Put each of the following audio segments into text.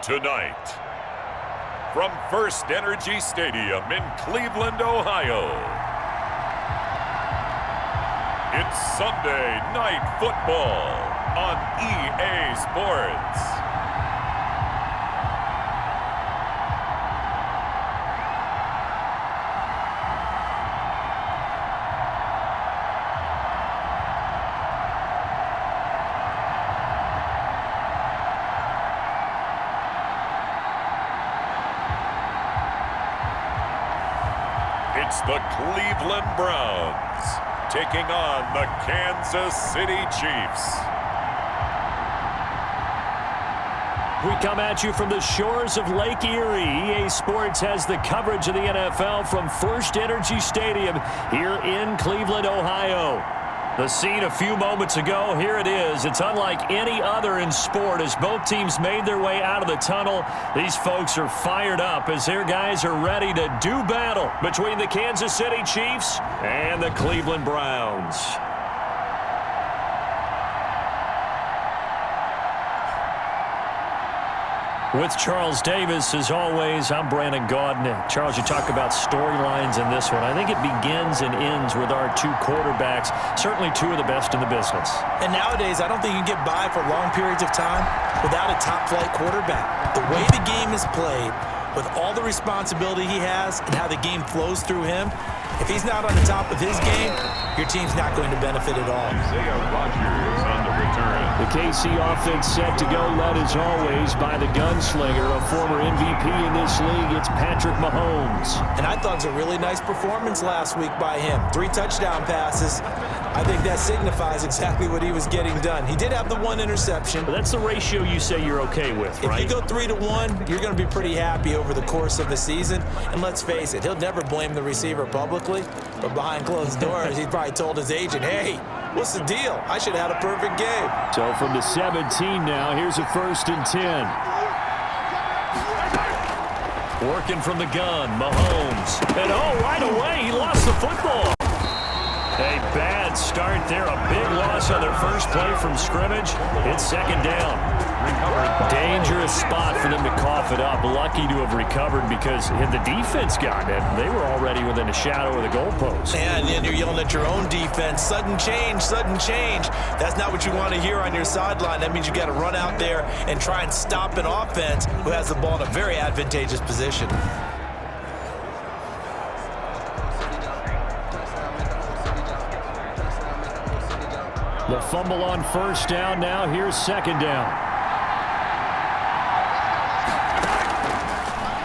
Tonight, from First Energy Stadium in Cleveland, Ohio, it's Sunday Night Football on EA Sports. It's the Cleveland Browns taking on the Kansas City Chiefs. We come at you from the shores of Lake Erie. EA Sports has the coverage of the NFL from First Energy Stadium here in Cleveland, Ohio. The scene a few moments ago, here it is. It's unlike any other in sport as both teams made their way out of the tunnel. These folks are fired up as their guys are ready to do battle between the Kansas City Chiefs and the Cleveland Browns. With Charles Davis, as always, I'm Brandon Gaudin. Charles, you talk about storylines in this one. I think it begins and ends with our two quarterbacks, certainly two of the best in the business. And nowadays, I don't think you can get by for long periods of time without a top-flight quarterback. The way the game is played, with all the responsibility he has and how the game flows through him, if he's not on the top of his game, your team's not going to benefit at all. Isaiah Rodgers on the return. The KC offense set to go, led as always by the gunslinger, a former MVP in this league. It's Patrick Mahomes. And I thought it was a really nice performance last week by him. 3 touchdown passes. I think that signifies exactly what he was getting done. He did have the 1 interception. But that's the ratio you say you're okay with, right? If you go 3-1, you're going to be pretty happy over the course of the season. And let's face it, he'll never blame the receiver publicly. But behind closed doors, he probably told his agent, hey, what's the deal? I should have had a perfect game. So from the 17 now, here's a 1st and 10. Working from the gun, Mahomes. And right away, he lost the football. A bad start there, a big loss on their first play from scrimmage. It's 2nd down. Dangerous spot for them to cough it up. Lucky to have recovered because had the defense gotten it, they were already within a shadow of the goalpost. And then you're yelling at your own defense, sudden change, sudden change. That's not what you want to hear on your sideline. That means you got to run out there and try and stop an offense who has the ball in a very advantageous position. The fumble on 1st down. Now here's 2nd down.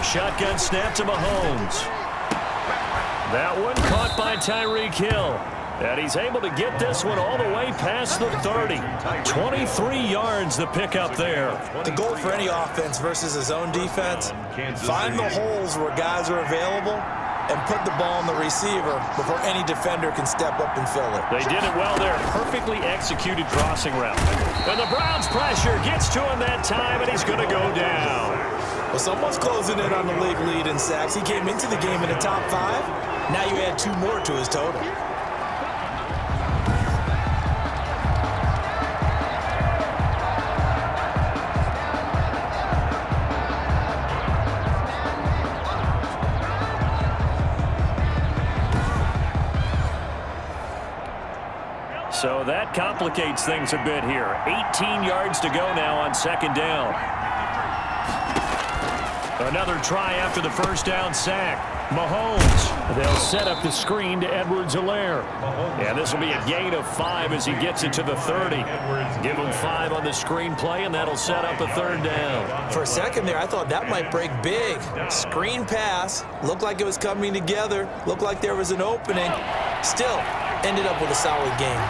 Shotgun snap to Mahomes. That one caught by Tyreek Hill. And he's able to get this one all the way past the 30. 23 yards the pickup there. The goal for any offense versus his own defense, find the holes where guys are available and put the ball on the receiver before any defender can step up and fill it. They did it well there. Perfectly executed crossing route. And the Browns pressure gets to him that time, and he's going to go down. Well, someone's closing in on the league lead in sacks. He came into the game in the top 5. Now you add 2 more to his total. So that complicates things a bit here. 18 yards to go now on 2nd down. Another try after the 1st down sack. Mahomes. They'll set up the screen to Edwards-Helaire. And this will be a gain of 5 as he gets it to the 30. Give him 5 on the screen play, and that'll set up a 3rd down. For a second there, I thought that might break big. Screen pass. Looked like it was coming together. Looked like there was an opening. Still, ended up with a solid game.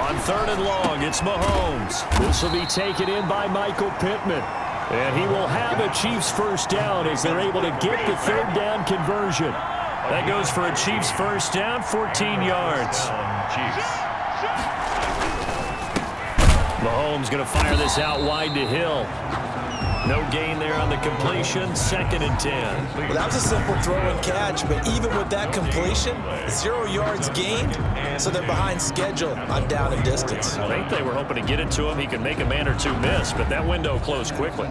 On 3rd and long, it's Mahomes. This will be taken in by Michael Pittman. And he will have a Chiefs 1st down as they're able to get the 3rd down conversion. That goes for a Chiefs 1st down, 14 yards. Mahomes going to fire this out wide to Hill. No gain there on the completion, 2nd and 10. Well, that was a simple throw and catch, but even with that completion, 0 yards gained, so they're behind schedule on down and distance. I think they were hoping to get it to him. He could make a man or two miss, but that window closed quickly.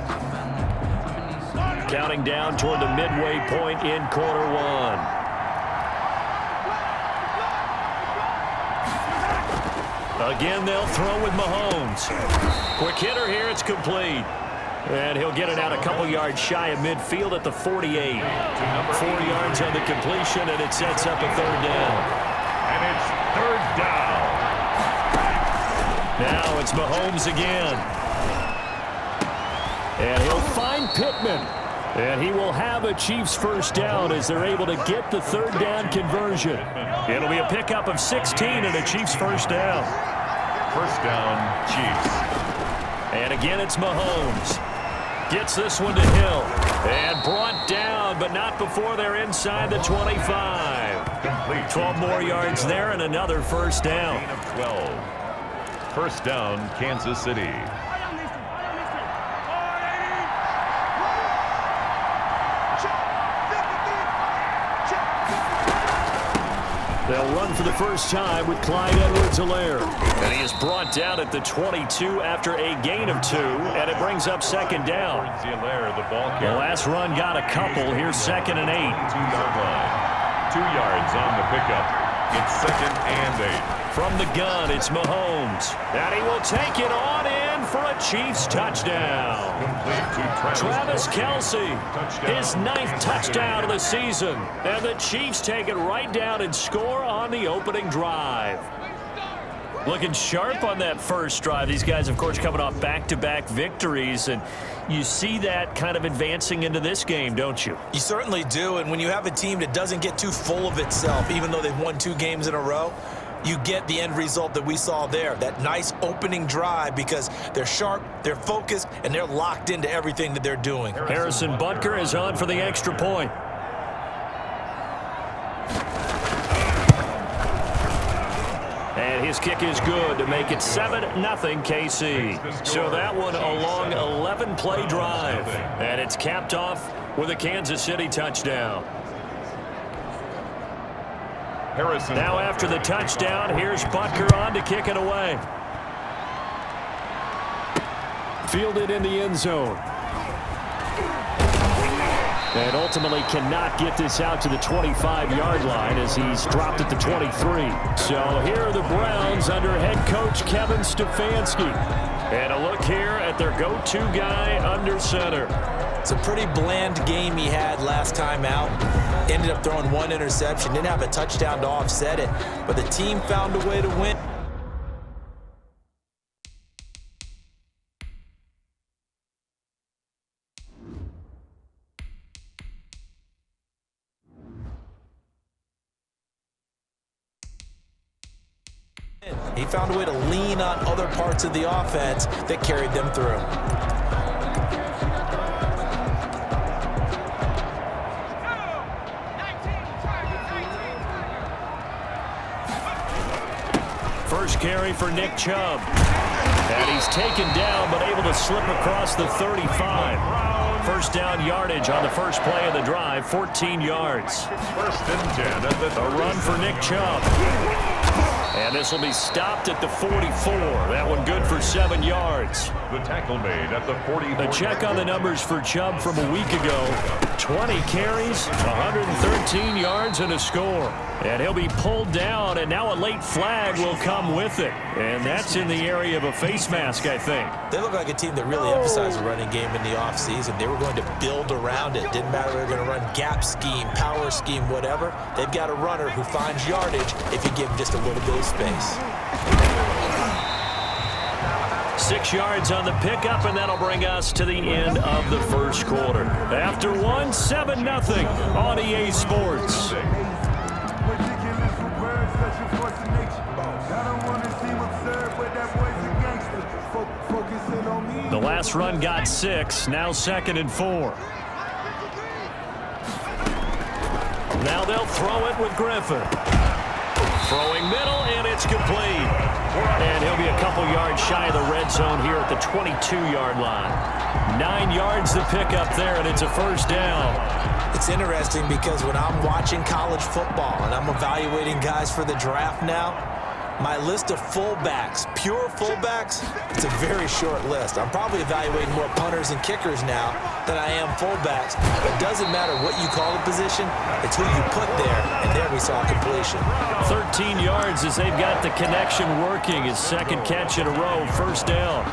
Counting down toward the midway point in quarter one. Again, they'll throw with Mahomes. Quick hitter here, it's complete. And he'll get it out a couple yards shy of midfield at the 48. 4 yards on the completion, and it sets up a 3rd down. And it's 3rd down. Now it's Mahomes again. And he'll find Pittman. And he will have a Chiefs 1st down as they're able to get the 3rd down conversion. It'll be a pickup of 16 and a Chiefs 1st down. 1st down, Chiefs. And again, it's Mahomes. Gets this one to Hill. And brought down, but not before they're inside the 25. Complete. 12 more yards there and another 1st down. Gain of 12. 1st down, Kansas City. They'll run for the first time with Clyde Edwards-Helaire. And he is brought down at the 22 after a gain of 2, and it brings up 2nd down. Edwards-Helaire, the ball The carrier. last run got a couple. Here's 2nd and 8. 2-yard line. 2 yards on the pickup. It's 2nd and 8. From the gun, it's Mahomes. And he will take it on in for a Chiefs touchdown. Complete to Travis Kelce, Touchdown. his 9th touchdown of the season. And the Chiefs take it right down and score on the opening drive. Looking sharp on that first drive. These guys, of course, coming off back-to-back victories, and you see that kind of advancing into this game, don't you? You certainly do, and when you have a team that doesn't get too full of itself, even though they've won 2 games in a row, you get the end result that we saw there, that nice opening drive, because they're sharp, they're focused, and they're locked into everything that they're doing. Harrison Butker is on for the extra point. And his kick is good to make it 7-0 KC. So that one a long 11-play drive. And it's capped off with a Kansas City touchdown. Harrison. Now after the touchdown, here's Butker on to kick it away. Fielded in the end zone. And ultimately cannot get this out to the 25-yard line as he's dropped at the 23. So here are the Browns under head coach Kevin Stefanski. And a look here at their go-to guy under center. It's a pretty bland game he had last time out. Ended up throwing 1 interception. Didn't have a touchdown to offset it. But the team found a way to win. He found a way to lean on other parts of the offense that carried them through. First carry for Nick Chubb. And he's taken down, but able to slip across the 35. First down yardage on the first play of the drive, 14 yards. 1st and 10 at the A run for Nick Chubb. And this will be stopped at the 44. That one good for 7 yards. The tackle made at the 44. A check on the numbers for Chubb from a week ago. 20 carries, 113 yards, and a score. And he'll be pulled down, and now a late flag will come with it. And that's in the area of a face mask, I think. They look like a team that really emphasized the running game in the offseason. They were going to build around it. Didn't matter if they were going to run gap scheme, power scheme, whatever. They've got a runner who finds yardage if you give him just a little bit of space. 6 yards on the pickup, and that'll bring us to the end of the first quarter. After one, 7-0 on EA Sports. The last run got 6, now 2nd and 4. Now they'll throw it with Griffin. Throwing middle, and it's complete. And he'll be a couple yards shy of the red zone here at the 22-yard line. 9 yards to pick up there, and it's a first down. It's interesting because when I'm watching college football and I'm evaluating guys for the draft now, my list of fullbacks, pure fullbacks, it's a very short list. I'm probably evaluating more punters and kickers now than I am fullbacks. But it doesn't matter what you call the position, it's who you put there, and there we saw completion. 13 yards as they've got the connection working. His second catch in a row, first down.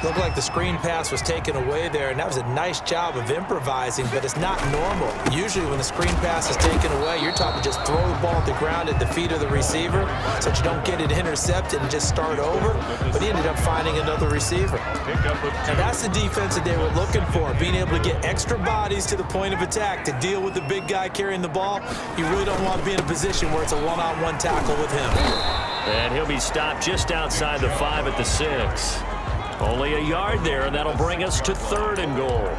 Looked like the screen pass was taken away there, and that was a nice job of improvising, but it's not normal. Usually when the screen pass is taken away, you're taught to just throw the ball at the ground at the feet of the receiver so that you don't get it intercepted and just start over, but he ended up finding another receiver. And that's the defense that they were looking for, being able to get extra bodies to the point of attack to deal with the big guy carrying the ball. You really don't want to be in a position where it's a one-on-one tackle with him. And he'll be stopped just outside the 5 at the 6. Only a yard there, and that'll bring us to 3rd and goal.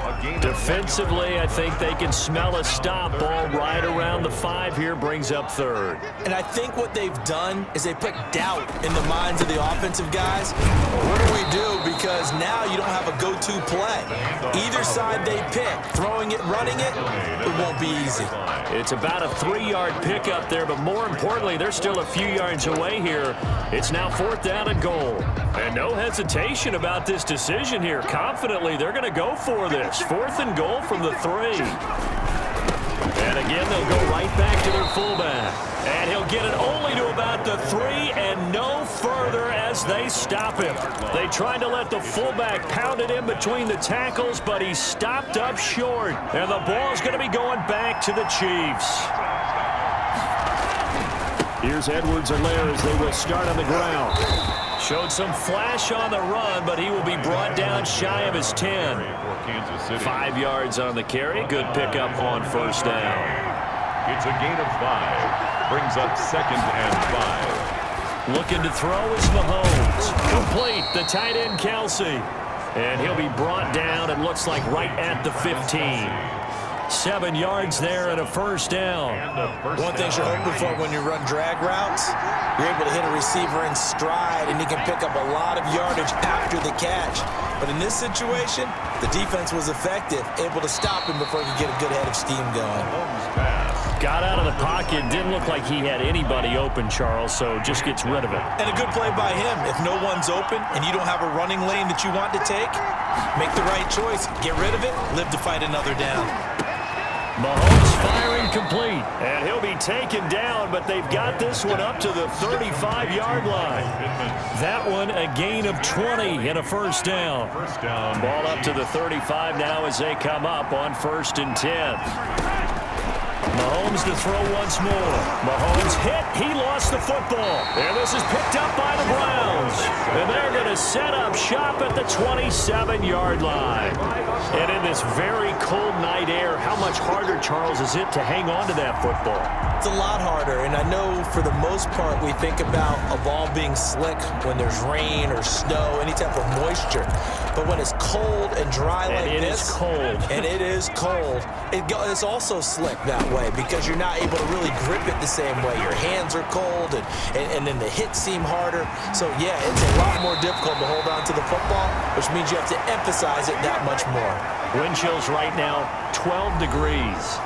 Defensively, I think they can smell a stop. Ball right around the 5 here brings up 3rd. And I think what they've done is they put doubt in the minds of the offensive guys. What do we do? Because now you don't have a go-to play. Either side they pick, throwing it, running it, it won't be easy. It's about a 3-yard pickup there, but more importantly, they're still a few yards away here. It's now 4th down and goal. And no hesitation about this decision here. Confidently, they're going to go for this. 4th and goal from the 3. And again, they'll go right back to their fullback. And he'll get it only to about the 3 and no further as they stop him. They tried to let the fullback pound it in between the tackles, but he stopped up short. And the ball's going to be going back to the Chiefs. Here's Edwards-Helaire as they will start on the ground. Showed some flash on the run, but he will be brought down shy of his 10. 5 yards on the carry. Good pickup on first down. It's a gain of 5. Brings up 2nd and 5. Looking to throw is Mahomes. Complete. The tight end, Kelsey. And he'll be brought down, it looks like, right at the 15. 7 yards there and a first down. One thing you're hoping for when you run drag routes, you're able to hit a receiver in stride, and he can pick up a lot of yardage after the catch. But in this situation, the defense was effective, able to stop him before he could get a good head of steam going. Got out of the pocket. Didn't look like he had anybody open, Charles, so just gets rid of it. And a good play by him. If no one's open and you don't have a running lane that you want to take, make the right choice. Get rid of it, live to fight another down. Mahomes firing complete, and he'll be taken down, but they've got this one up to the 35-yard line. That one a gain of 20 and a first down. Ball up to the 35 now as they come up on 1st and 10. Mahomes to throw once more. Mahomes hit. He lost the football. And this is picked up by the Browns. And they're going to set up shop at the 27-yard line. And in this very cold night air, how much harder, Charles, is it to hang on to that football? It's a lot harder, and I know for the most part we think about a ball being slick when there's rain or snow, any type of moisture. But when it's cold and dry like this, and it is cold, and it is cold, it's also slick that way because you're not able to really grip it the same way. Your hands are cold, and then the hits seem harder. So, yeah, it's a lot more difficult to hold on to the football, which means you have to emphasize it that much more. Wind chills right now, 12 degrees.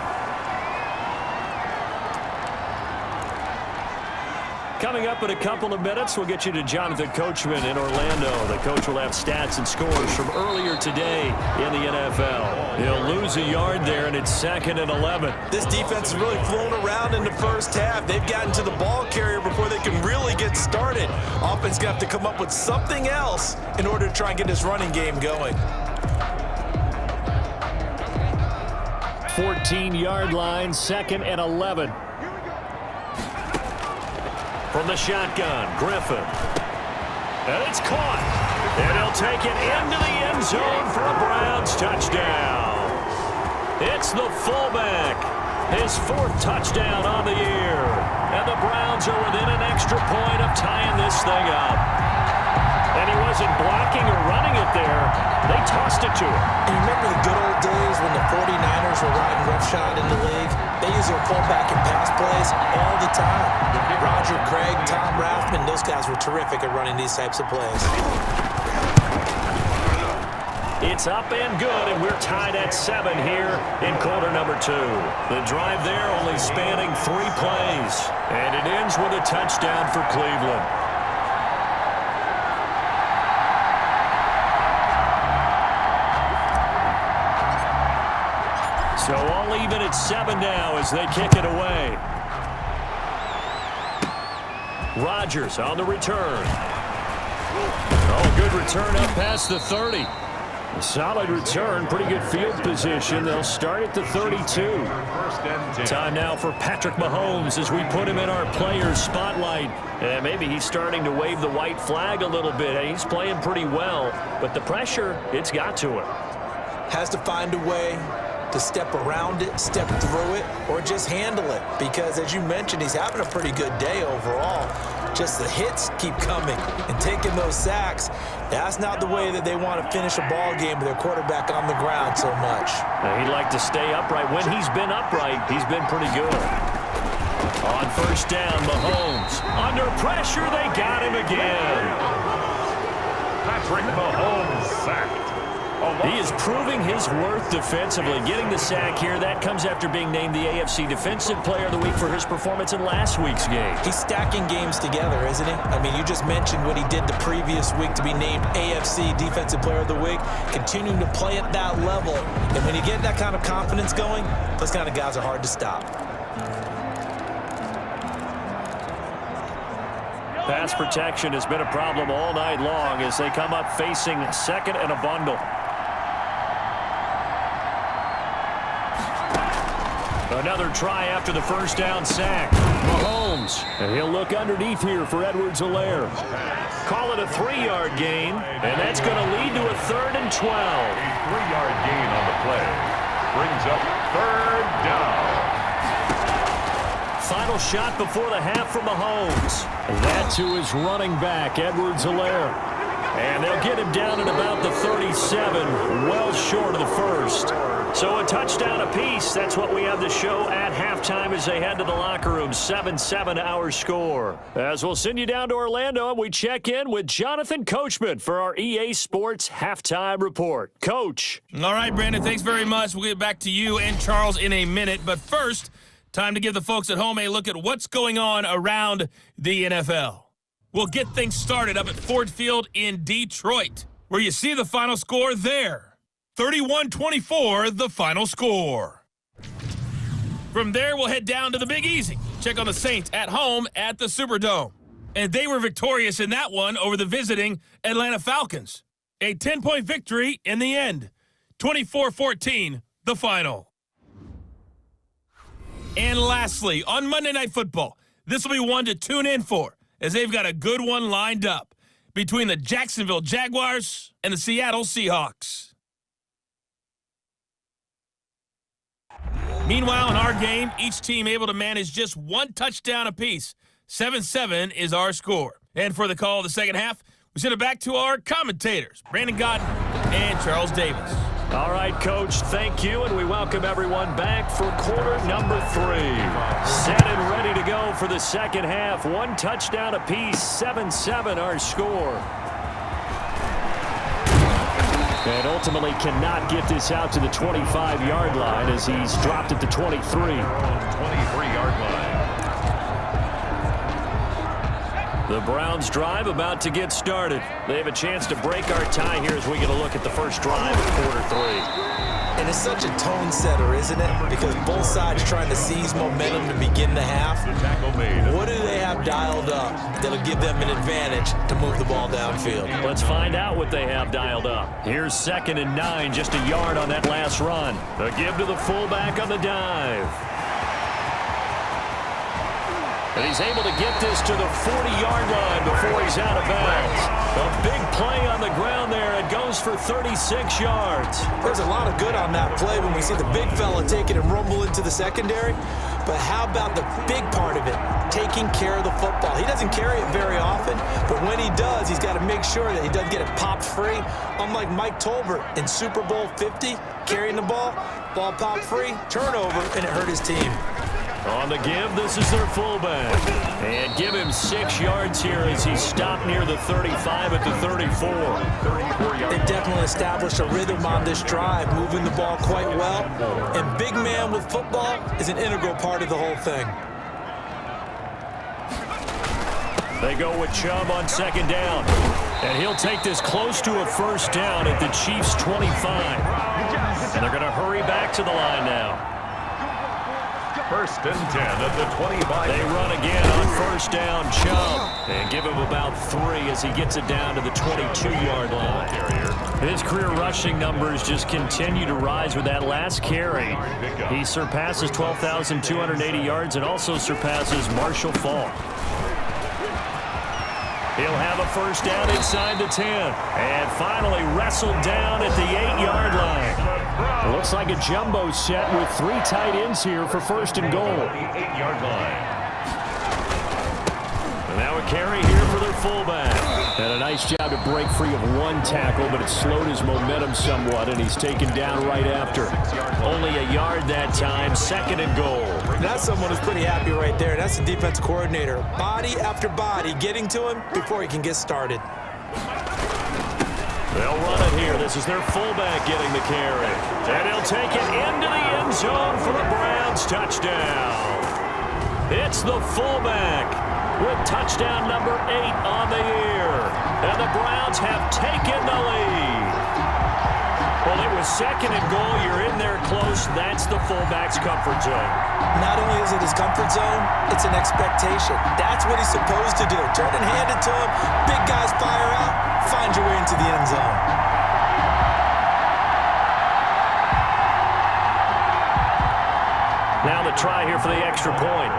Coming up in a couple of minutes, we'll get you to Jonathan Coachman in Orlando. The coach will have stats and scores from earlier today in the NFL. He'll lose a yard there, and it's 2nd and 11. This defense has really flown around in the first half. They've gotten to the ball carrier before they can really get started. Offense going to have to come up with something else in order to try and get this running game going. 14-yard line, 2nd and 11. From the shotgun, Griffin. And it's caught. And he'll take it into the end zone for a Browns touchdown. It's the fullback. His 4th touchdown on the year. And the Browns are within an extra point of tying this thing up. And he wasn't blocking or running it there. They tossed it to him. And you remember the good old days when the 49ers were riding roughshod in the league? They use their fullback in pass plays all the time. Roger Craig, Tom Rathman, those guys were terrific at running these types of plays. It's up and good, and we're tied at 7 here in quarter number 2. The drive there only spanning 3 plays, and it ends with a touchdown for Cleveland. So all even at 7 now as they kick it away. Rodgers on the return. Oh, good return up past the 30. A solid return, pretty good field position. They'll start at the 32. Time now for Patrick Mahomes as we put him in our players' spotlight. And maybe he's starting to wave the white flag a little bit. He's playing pretty well, but the pressure, it's got to him. Has to find a way to step around it, step through it, or just handle it. Because, as you mentioned, he's having a pretty good day overall. Just the hits keep coming and taking those sacks. That's not the way that they want to finish a ball game with their quarterback on the ground so much. He'd like to stay upright. When he's been upright, he's been pretty good. On first down, Mahomes. Under pressure, they got him again. Patrick Mahomes sacked. He is proving his worth defensively. Getting the sack here, that comes after being named the AFC Defensive Player of the Week for his performance in last week's game. He's stacking games together, isn't he? I mean, you just mentioned what he did the previous week to be named AFC Defensive Player of the Week, continuing to play at that level. And when you get that kind of confidence going, those kind of guys are hard to stop. Pass protection has been a problem all night long as they come up facing second and a bundle. Another try after the first down sack. Mahomes, and he'll look underneath here for Edwards-Helaire. Call it a 3-yard gain, and that's going to lead to a 3rd and 12. A 3-yard gain on the play. Brings up 3rd down. Final shot before the half from Mahomes. That to his running back, Edwards-Helaire. And they'll get him down at about the 37, well short of the first. So a touchdown apiece. That's what we have to show at halftime as they head to the locker room. 7-7 our score. As we'll send you down to Orlando, and we check in with Jonathan Coachman for our EA Sports Halftime Report. Coach. All right, Brandon, thanks very much. We'll get back to you and Charles in a minute. But first, time to give the folks at home a look at what's going on around the NFL. We'll get things started up at Ford Field in Detroit, where you see the final score there. 31-24, the final score. From there, we'll head down to the Big Easy. Check on the Saints at home at the Superdome. And they were victorious in that one over the visiting Atlanta Falcons. A 10-point victory in the end. 24-14, the final. And lastly, on Monday Night Football, this will be one to tune in for, as they've got a good one lined up between the Jacksonville Jaguars and the Seattle Seahawks. Meanwhile, in our game, each team able to manage just one touchdown apiece. 7-7 is our score. And for the call of the second half, we send it back to our commentators, Brandon Gaudin and Charles Davis. All right, Coach, thank you, and we welcome everyone back for quarter number 3. Set and ready to go for the second half. One touchdown apiece, 7-7 our score. And ultimately cannot get this out to the 25-yard line as he's dropped at the 23. 23-yard line. The Browns drive about to get started. They have a chance to break our tie here as we get a look at the first drive of quarter 3. And it's such a tone setter, isn't it? Because both sides trying to seize momentum to begin the half. What do they have dialed up that'll give them an advantage to move the ball downfield? Let's find out what they have dialed up. Here's 2nd and 9, just a yard on that last run. A give to the fullback on the dive. And he's able to get this to the 40-yard line before he's out of bounds. A big play on the ground there. It goes for 36 yards. There's a lot of good on that play when we see the big fella take it and rumble into the secondary. But how about the big part of it, taking care of the football? He doesn't carry it very often, but when he does, he's got to make sure that he doesn't get it popped free. Unlike Mike Tolbert in Super Bowl 50, carrying the ball popped free, turnover, and it hurt his team. On the give, this is their fullback. And give him 6 yards here as he stopped near the 35 at the 34. 34 yards. They definitely established a rhythm on this drive, moving the ball quite well. And big man with football is an integral part of the whole thing. They go with Chubb on 2nd down. And he'll take this close to a 1st down at the Chiefs' 25. And they're going to hurry back to the line now. 1st and 10 at the 25. They run again on 1st down, Chubb. And give him about 3 as he gets it down to the 22-yard line. His career rushing numbers just continue to rise with that last carry. He surpasses 12,280 yards and also surpasses Marshall Faulk. He'll have a 1st down inside the 10. And finally wrestled down at the 8-yard line. It looks like a jumbo set with 3 tight ends here for 1st and goal. The 8-yard line. And now a carry here for their fullback. And a nice job to break free of 1 tackle, but it slowed his momentum somewhat, and he's taken down right after. Only a yard that time, 2nd and goal. That's someone who's pretty happy right there. That's the defense coordinator. Body after body getting to him before he can get started. They'll run it here. This is their fullback getting the carry. And he'll take it into the end zone for a Browns touchdown. It's the fullback with touchdown number 8 on the year. And the Browns have taken the lead. Well, it was 2nd and goal. You're in there close. That's the fullback's comfort zone. Not only is it his comfort zone, it's an expectation. That's what he's supposed to do. Turn and hand it to him. Big guys fire out. Find your way into the end zone. Now the try here for the extra point.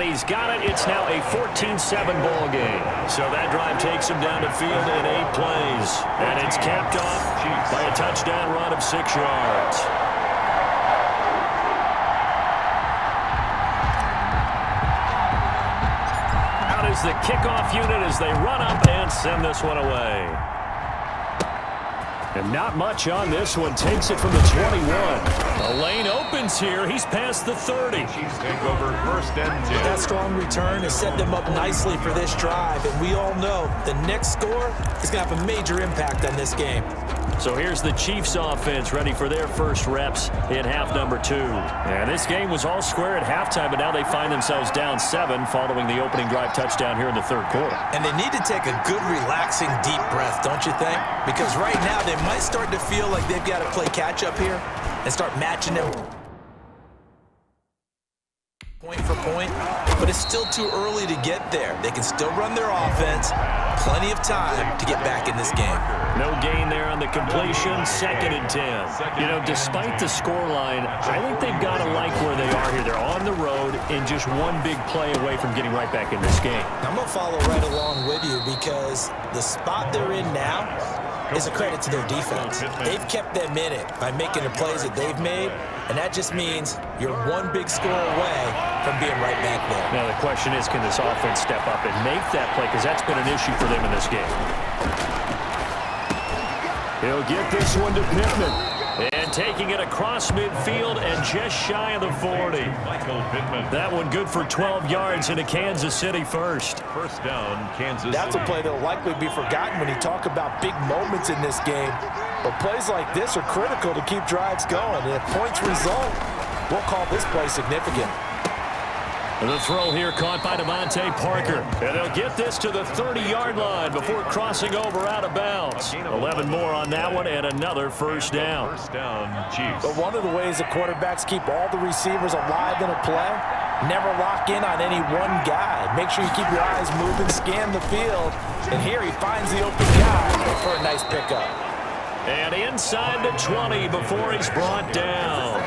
He's got it. It's now a 14-7 ball game. So that drive takes him down the field in 8 plays. And it's capped off by a touchdown run of 6 yards. Out is the kickoff unit as they run up and send this one away. And not much on this one. Takes it from the 21. The lane opens here. He's past the 30. Chiefs take over 1st and 10. That strong return has set them up nicely for this drive. And we all know the next score is going to have a major impact on this game. So here's the Chiefs offense ready for their first reps in half number 2. And this game was all square at halftime, but now they find themselves down 7 following the opening drive touchdown here in the 3rd quarter. And they need to take a good, relaxing, deep breath, don't you think? Because right now they might start to feel like they've got to play catch-up here and start matching them point for point, but it's still too early to get there. They can still run their offense. Plenty of time to get back in this game. No gain there on the completion. 2nd and 10. You know, despite the scoreline, I think they've got to like where they are here. They're on the road and just one big play away from getting right back in this game. I'm going to follow right along with you because the spot they're in now is a credit to their defense. They've kept them in it by making the plays that they've made, and that just means you're one big score away from being right back there. Now the question is, can this offense step up and make that play? Because that's been an issue for them in this game. He'll get this one to Pittman. And taking it across midfield and just shy of the 40. Michael Pittman. That one good for 12 yards into Kansas City first. 1st down, Kansas That's City. a play that'll likely be forgotten when you talk about big moments in this game. But plays like this are critical to keep drives going. And if points result, we'll call this play significant. The throw here caught by Devontae Parker. And they'll get this to the 30-yard line before crossing over out of bounds. 11 more on that one and another 1st down. 1st down, Chiefs. But one of the ways that quarterbacks keep all the receivers alive in a play, never lock in on any one guy. Make sure you keep your eyes moving, scan the field. And here he finds the open guy for a nice pickup. And inside the 20 before he's brought down.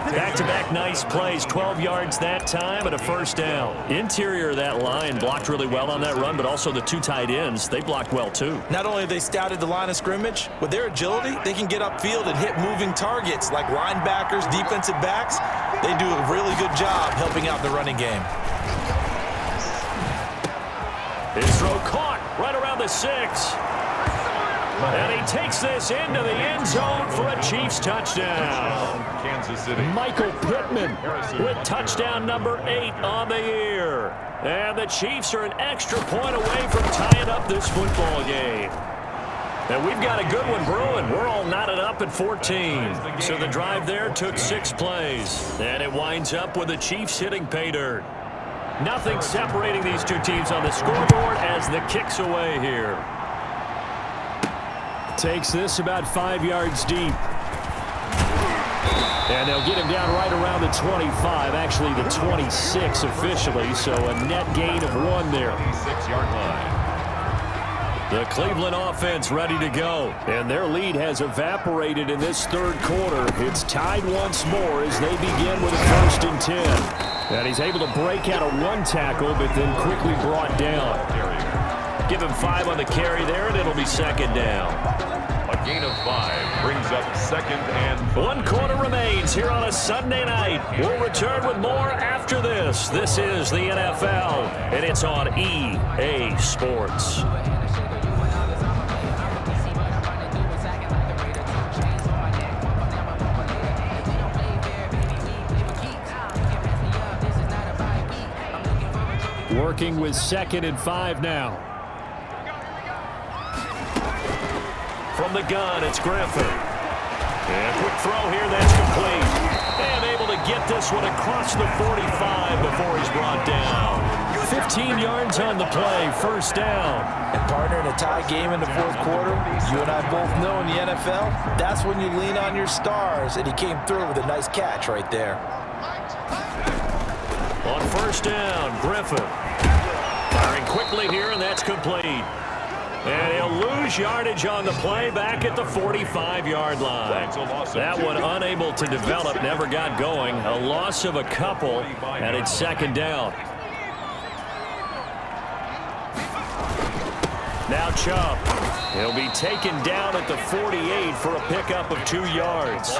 Back-to-back nice plays, 12 yards that time and a 1st down. Interior of that line blocked really well on that run, but also the 2 tight ends, they blocked well too. Not only have they scouted the line of scrimmage, with their agility, they can get upfield and hit moving targets like linebackers, defensive backs. They do a really good job helping out the running game. His throw caught right around the 6. And he takes this into the end zone for a Chiefs touchdown. Kansas City. Michael Pittman with touchdown number 8 on the year. And the Chiefs are an extra point away from tying up this football game. And we've got a good one brewing. We're all knotted up at 14. So the drive there took 6 plays. And it winds up with the Chiefs hitting pay dirt. Nothing separating these two teams on the scoreboard as the kick's away here. Takes this about 5 yards deep. And they'll get him down right around the 25, actually the 26 officially, so a net gain of 1 there. 26-yard line. The Cleveland offense ready to go, and their lead has evaporated in this third quarter. It's tied once more as they begin with a 1st and 10. And he's able to break out a 1 tackle, but then quickly brought down. Give him 5 on the carry there, and it'll be 2nd down. A gain of 5 brings up 2nd and 5. 1 quarter remains here on a Sunday night. We'll return with more after this. This is the NFL, and it's on EA Sports. Working with 2nd and 5 now. From the gun, it's Griffin. And quick throw here, that's complete. And able to get this one across the 45 before he's brought down. 15 yards on the play, 1st down. And partner, in a tie game in the 4th quarter, you and I both know in the NFL, that's when you lean on your stars, and he came through with a nice catch right there. On 1st down, Griffin. Firing quickly here, and that's complete. And he'll lose yardage on the play back at the 45-yard line. That one unable to develop, never got going. A loss of a couple, and it's 2nd down. Now Chubb. He'll be taken down at the 48 for a pickup of 2 yards.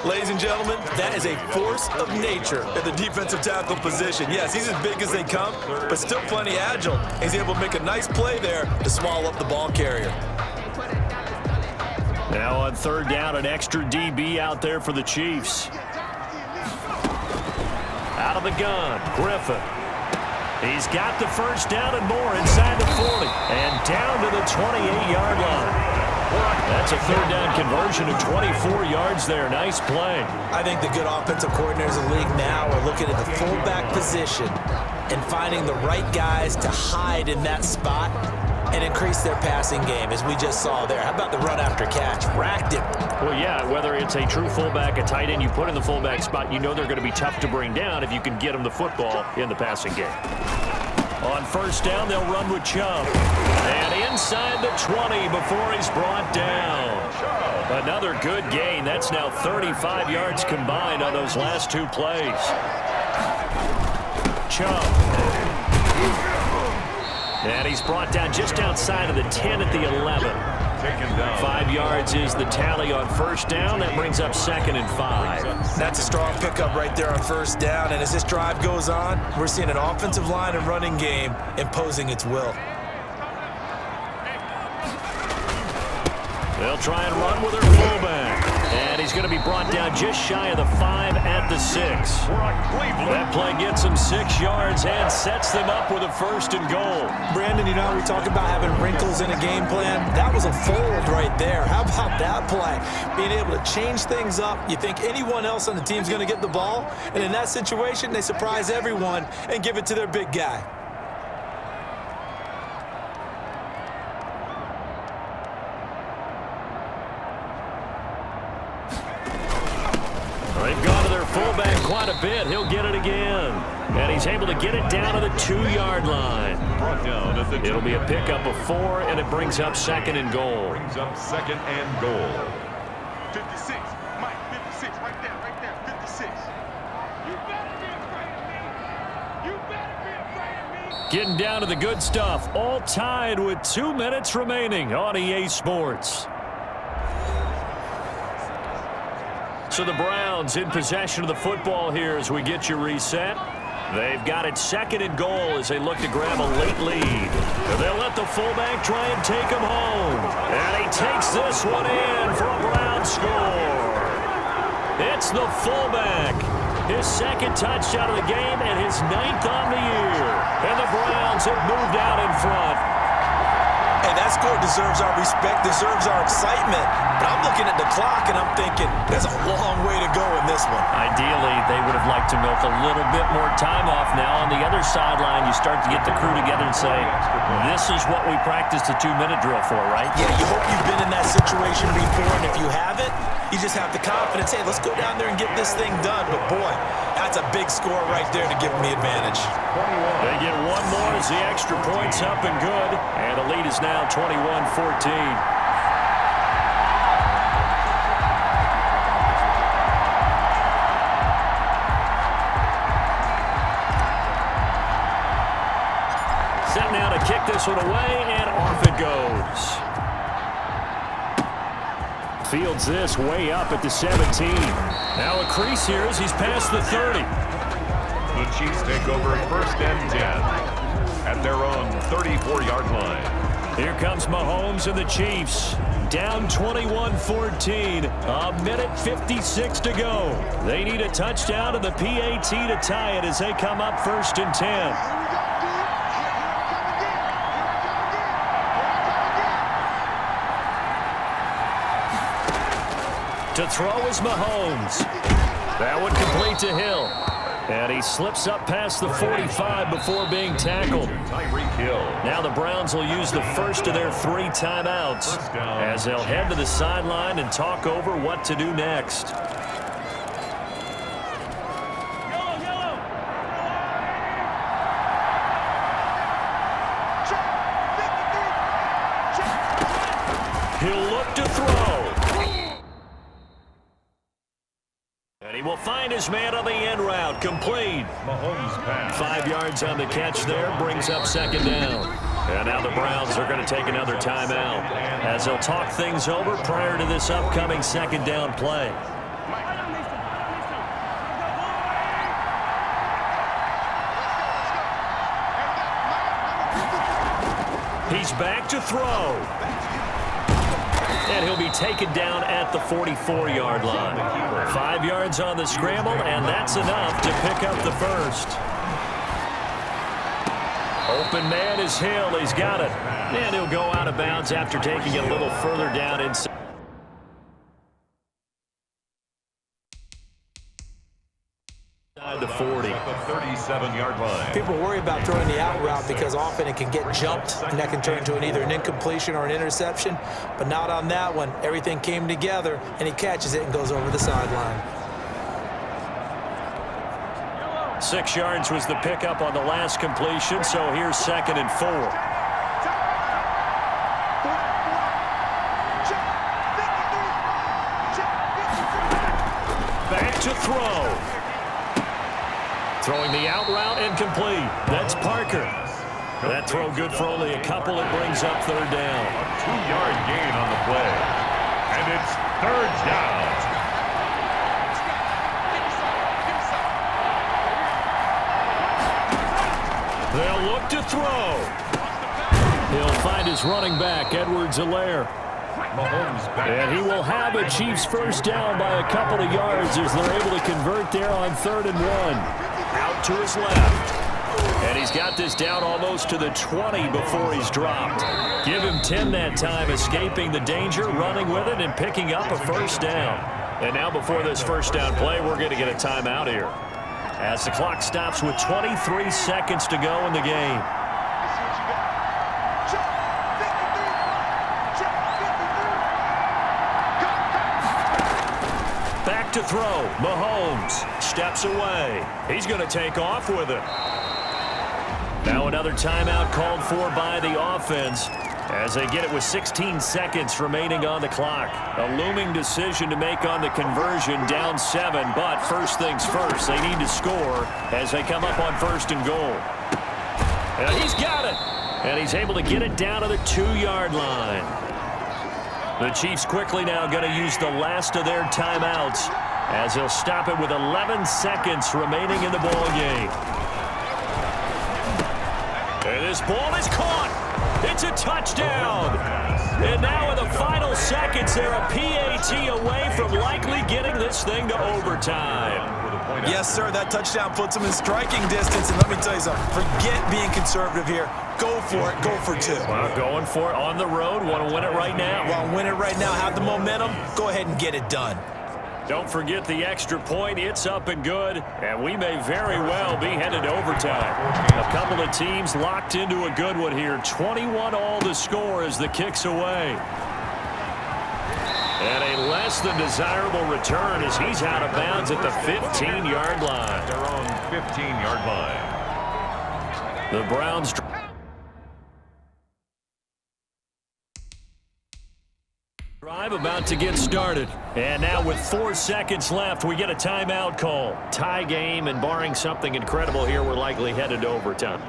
Ladies and gentlemen, that is a force of nature at the defensive tackle position. Yes, he's as big as they come, but still plenty agile. He's able to make a nice play there to swallow up the ball carrier. Now on 3rd down, an extra DB out there for the Chiefs. Out of the gun, Griffin. He's got the 1st down and more inside the 40. And down to the 28-yard line. That's a 3rd down conversion of 24 yards there. Nice play. I think the good offensive coordinators in the league now are looking at the fullback position and finding the right guys to hide in that spot and increase their passing game, as we just saw there. How about the run after catch? Racked him. Well, yeah, whether it's a true fullback, a tight end you put in the fullback spot, you know they're going to be tough to bring down if you can get them the football in the passing game. On 1st down, they'll run with Chubb. And inside the 20 before he's brought down. Another good gain. That's now 35 yards combined on those last 2 plays. Chubb. And he's brought down just outside of the 10 at the 11. 5 yards is the tally on 1st down. That brings up 2nd and 5. That's a strong pickup right there on 1st down. And as this drive goes on, we're seeing an offensive line and running game imposing its will. They'll try and run with their fullback. And he's going to be brought down just shy of the 5 at the 6. That play gets him 6 yards and sets them up with a 1st and goal. Brandon, you know, we talk about having wrinkles in a game plan. That was a fold right there. How about that play? Being able to change things up. You think anyone else on the team's going to get the ball, and in that situation, they surprise everyone and give it to their big guy. They've gone to their fullback quite a bit. He'll get it again. And he's able to get it down to the 2-yard line. It'll be a pickup of 4, and it brings up 2nd and goal. Brings up 2nd and goal. 56, Mike, 56, right there, 56. You better be afraid of me. You better be afraid of me. Getting down to the good stuff. All tied with 2 minutes remaining on EA Sports. So the Browns in possession of the football here as we get you reset. They've got it 2nd and goal as they look to grab a late lead. They'll let the fullback try and take him home. And he takes this one in for a Brown score. It's the fullback. His 2nd touchdown of the game and his 9th on the year. And the Browns have moved out in front. Hey, that score deserves our respect, deserves our excitement. But I'm looking at the clock, and I'm thinking, there's a long way to go in this one. Ideally, they would have liked to milk a little bit more time off. Now, on the other sideline, you start to get the crew together and say, this is what we practiced the 2-minute drill for, right? Yeah, you hope you've been in that situation before, and if you haven't, you just have the confidence, hey, let's go down there and get this thing done. But, boy, that's a big score right there to give them the advantage. They get one more as the extra point's up and good. And the lead is now 21-14. Set now to kick this one away, and off it goes. Fields this way up at the 17. Now a crease here as he's past the 30. The Chiefs take over 1st and 10 at their own 34-yard line. Here comes Mahomes and the Chiefs. Down 21-14. A minute 56 to go. They need a touchdown and the PAT to tie it as they come up 1st and 10. To throw is Mahomes. That one complete to Hill. And he slips up past the 45 before being tackled. Tyreek Hill. Now the Browns will use the first of their 3 timeouts as they'll head to the sideline and talk over what to do next. He'll look to throw. And he will find his man on the end route. Complete. Mahomes pass. 5 yards on the catch there. Brings up 2nd down. And now the Browns are going to take another timeout as they'll talk things over prior to this upcoming 2nd down play. He's back to throw. And he'll be taken down at the 44-yard line. 5 yards on the scramble, and that's enough to pick up the first. Open man is Hill. He's got it. And he'll go out of bounds after taking it a little further down inside the 40. The 37-yard line. People worry about throwing the out route because often it can get jumped, and that can turn into either an incompletion or an interception. But not on that one. Everything came together, and he catches it and goes over the sideline. 6 yards was the pickup on the last completion, so here's 2nd and 4. Back to throw. Throwing the out route and complete. That's Parker. That throw good for only a couple. It brings up 3rd down. A 2-yard gain on the play. And it's 3rd down. They'll look to throw. He'll find his running back, Edwards-Helaire. Mahomes back. And he will have a Chiefs first down by a couple of yards as they're able to convert there on 3rd and 1. Out to his left. And he's got this down almost to the 20 before he's dropped. Give him 10 that time, escaping the danger, running with it, and picking up a first down. And now before this first down play, we're going to get a timeout here as the clock stops with 23 seconds to go in the game. Back to throw. Mahomes steps away. He's going to take off with it. Now another timeout called for by the offense as they get it with 16 seconds remaining on the clock. A looming decision to make on the conversion, down 7, but first things first, they need to score as they come up on 1st and goal. And he's got it, and he's able to get it down to the 2-yard line. The Chiefs quickly now going to use the last of their timeouts as they'll stop it with 11 seconds remaining in the ball game. And this ball is caught. It's a touchdown. And now in the final seconds, they're a PAT away from likely getting this thing to overtime. Yes, sir, that touchdown puts them in striking distance. And let me tell you something, forget being conservative here. Go for it, go for two. Well, going for it on the road. Want to win it right now. Want to win it right now, have the momentum, go ahead and get it done. Don't forget the extra point. It's up and good, and we may very well be headed to overtime. A couple of teams locked into a good one here. 21 all to score as the kick's away. And a less than desirable return as he's out of bounds at the 15-yard line. Their own 15-yard line. The Browns drive about to get started. And now with 4 seconds left, we get a timeout call. Tie game, and barring something incredible here, we're likely headed to overtime.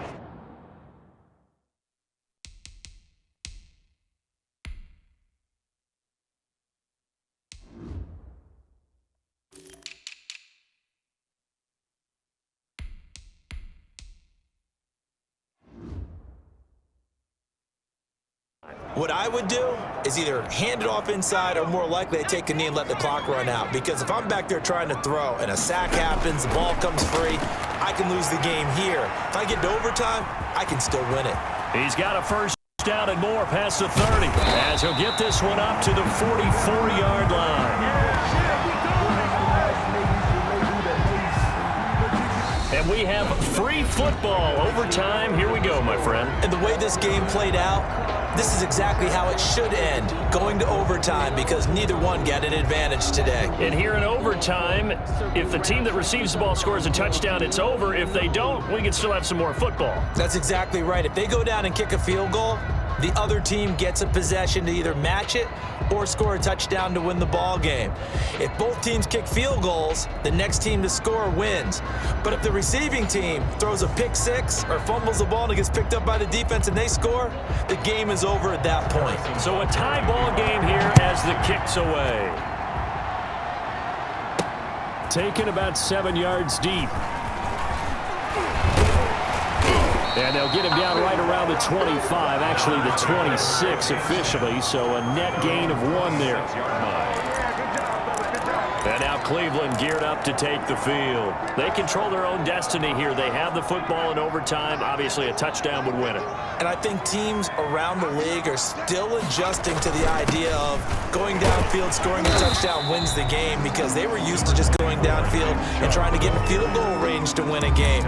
What I would do is either hand it off inside or more likely I take a knee and let the clock run out. Because if I'm back there trying to throw and a sack happens, the ball comes free, I can lose the game here. If I get to overtime, I can still win it. He's got a first down and more past the 30 as he'll get this one up to the 44-yard line. And we have free football overtime. Here we go, my friend. And the way this game played out, this is exactly how it should end, going to overtime, because neither one got an advantage today. And here in overtime, if the team that receives the ball scores a touchdown, it's over. If they don't, we can still have some more football. That's exactly right. If they go down and kick a field goal, the other team gets a possession to either match it or score a touchdown to win the ball game. If both teams kick field goals, the next team to score wins. But if the receiving team throws a pick six or fumbles the ball and it gets picked up by the defense and they score, the game is over at that point. So a tie ball game here as the kick's away. Taken about 7 yards deep. And they'll get him down right around the 25, actually the 26 officially, so a net gain of 1 there. And now Cleveland geared up to take the field. They control their own destiny here. They have the football in overtime. Obviously, a touchdown would win it. And I think teams around the league are still adjusting to the idea of going downfield, scoring a touchdown wins the game, because they were used to just going downfield and trying to get in field goal range to win a game.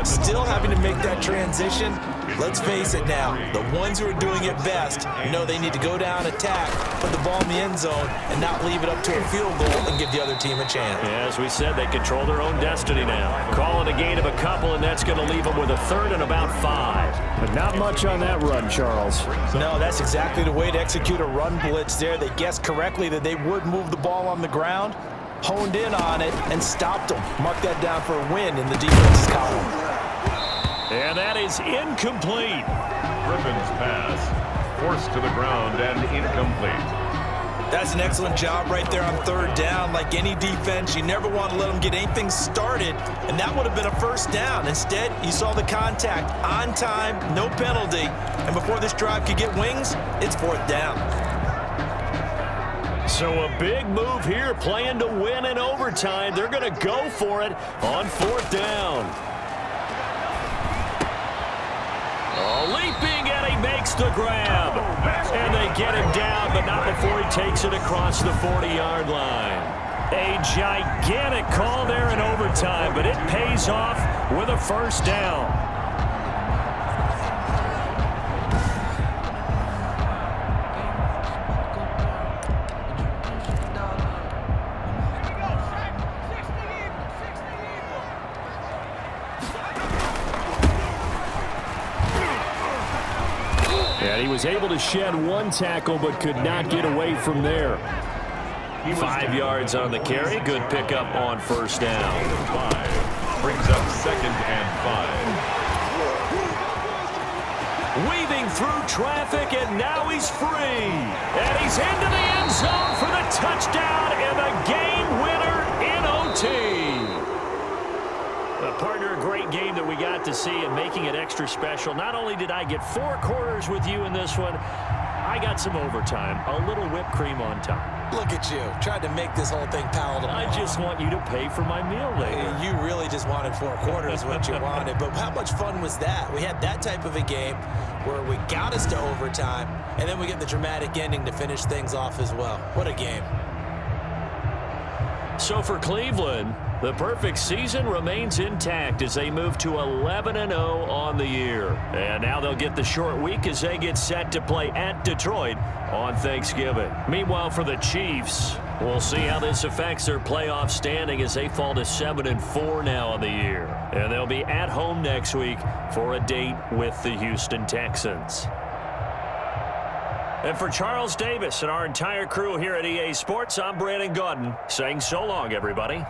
Still having to make that transition. Let's face it now, the ones who are doing it best know they need to go down, attack, put the ball in the end zone, and not leave it up to a field goal and give the other team a chance. Yeah, as we said, they control their own destiny now. Call it a gain of a couple, and that's going to leave them with a 3rd and about 5. But not much on that run, Charles. No, that's exactly the way to execute a run blitz there. They guessed correctly that they would move the ball on the ground, honed in on it, and stopped them. Mark that down for a win in the defense's column. And that is incomplete. Griffin's pass forced to the ground and incomplete. That's an excellent job right there on 3rd down. Like any defense, you never want to let them get anything started, and that would have been a 1st down. Instead, you saw the contact on time, no penalty, and before this drive could get wings, it's 4th down. So a big move here, playing to win in overtime. They're going to go for it on 4th down. Oh, leaping, and he makes the grab. And they get him down, but not before he takes it across the 40-yard line. A gigantic call there in overtime, but it pays off with a 1st down. And he was able to shed 1 tackle, but could not get away from there. 5 yards on the carry. Good pickup on 1st down. 5 brings up 2nd and 5. Weaving through traffic, and now he's free. And he's into the end zone for the touchdown and the game winner in OT. Partner, a great game that we got to see and making it extra special. Not only did I get 4 quarters with you in this one, I got some overtime, a little whipped cream on top. Look at you, tried to make this whole thing palatable. I just want you to pay for my meal later. You really just wanted 4 quarters what you wanted. But how much fun was that? We had that type of a game where we got us to overtime, and then we get the dramatic ending to finish things off as well. What a game. So for Cleveland, the perfect season remains intact as they move to 11-0 on the year. And now they'll get the short week as they get set to play at Detroit on Thanksgiving. Meanwhile, for the Chiefs, we'll see how this affects their playoff standing as they fall to 7-4 now on the year. And they'll be at home next week for a date with the Houston Texans. And for Charles Davis and our entire crew here at EA Sports, I'm Brandon Gaudin saying so long, everybody.